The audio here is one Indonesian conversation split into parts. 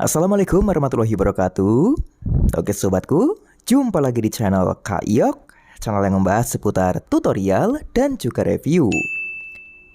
Assalamualaikum warahmatullahi wabarakatuh. Oke sobatku, jumpa lagi di channel Kak Yok, channel yang membahas seputar tutorial dan juga review.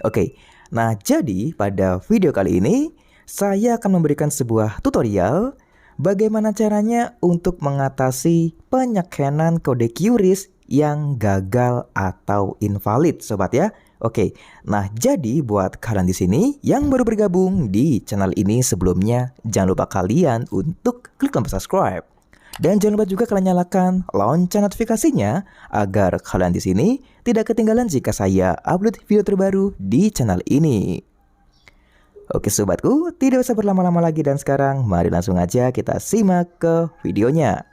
Oke, nah jadi pada video kali ini saya akan memberikan sebuah tutorial bagaimana caranya untuk mengatasi penyekenan kode QRIS yang gagal atau invalid sobat ya. Oke, nah jadi buat kalian di sini yang baru bergabung di channel ini sebelumnya, jangan lupa kalian untuk klik tombol subscribe. Dan jangan lupa juga kalian nyalakan lonceng notifikasinya agar kalian di sini tidak ketinggalan jika saya upload video terbaru di channel ini. Oke sobatku, tidak usah berlama-lama lagi dan sekarang mari langsung aja kita simak ke videonya.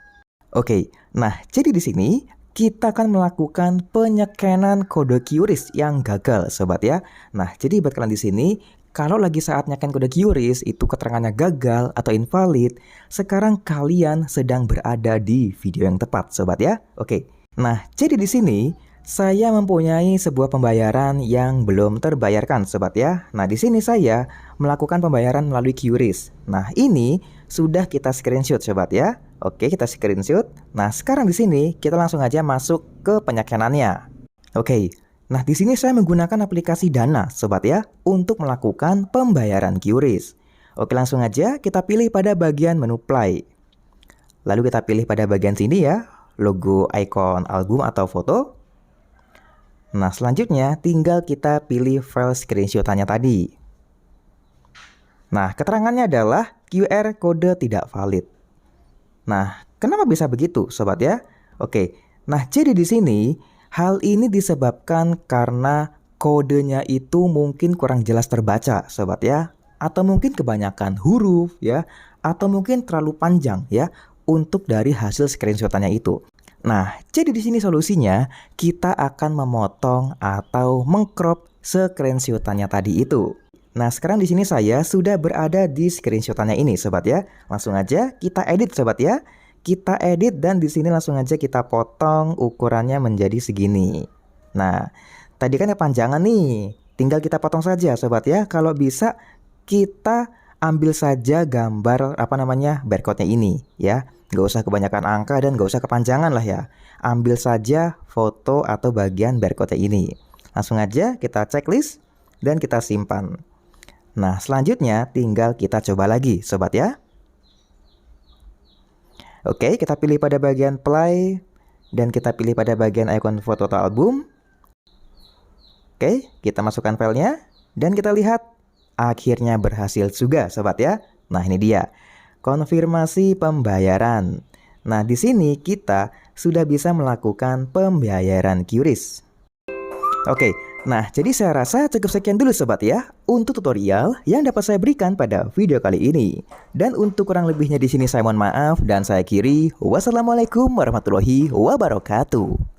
Oke, nah jadi di sini kita akan melakukan penyekenan kode QRIS yang gagal sobat ya. Nah jadi buat kalian di sini, kalau lagi saat nyeken kode QRIS itu keterangannya gagal atau invalid, sekarang kalian sedang berada di video yang tepat sobat ya. Oke, nah jadi di sini saya mempunyai sebuah pembayaran yang belum terbayarkan sobat ya. Nah di sini saya melakukan pembayaran melalui QRIS. Nah ini sudah kita screenshot sobat ya. Oke, kita screenshot. Nah, sekarang di sini kita langsung aja masuk ke penyekenannya. Oke. Nah, di sini saya menggunakan aplikasi Dana, sobat ya, untuk melakukan pembayaran QRIS. Oke, langsung aja kita pilih pada bagian menu Play. Lalu kita pilih pada bagian sini ya, logo icon album atau foto. Nah, selanjutnya tinggal kita pilih file screenshotannya tadi. Nah, keterangannya adalah QR kode tidak valid. Nah, kenapa bisa begitu, sobat ya? Oke, nah jadi di sini hal ini disebabkan karena kodenya itu mungkin kurang jelas terbaca, sobat ya, atau mungkin kebanyakan huruf ya, atau mungkin terlalu panjang ya untuk dari hasil screenshotannya itu. Nah, jadi di sini solusinya kita akan memotong atau mengcrop screenshotannya tadi itu. Nah, sekarang di sini saya sudah berada di screenshotannya ini, sobat ya. Langsung aja kita edit, sobat ya. Kita edit dan di sini langsung aja kita potong ukurannya menjadi segini. Nah, tadi kan kepanjangan nih. Tinggal kita potong saja, sobat ya. Kalau bisa kita ambil saja gambar barcode-nya ini ya. Gak usah kebanyakan angka dan gak usah kepanjangan lah ya. Ambil saja foto atau bagian barcode-nya ini. Langsung aja kita checklist dan kita simpan. Nah, selanjutnya tinggal kita coba lagi, sobat ya. Oke, kita pilih pada bagian play dan kita pilih pada bagian icon foto atau album. Oke, kita masukkan filenya dan kita lihat akhirnya berhasil juga, sobat ya. Nah, ini dia. Konfirmasi pembayaran. Nah, di sini kita sudah bisa melakukan pembayaran QRIS. Oke, nah jadi saya rasa cukup sekian dulu sobat ya untuk tutorial yang dapat saya berikan pada video kali ini. Dan untuk kurang lebihnya di sini saya mohon maaf dan saya akhiri. Wassalamualaikum warahmatullahi wabarakatuh.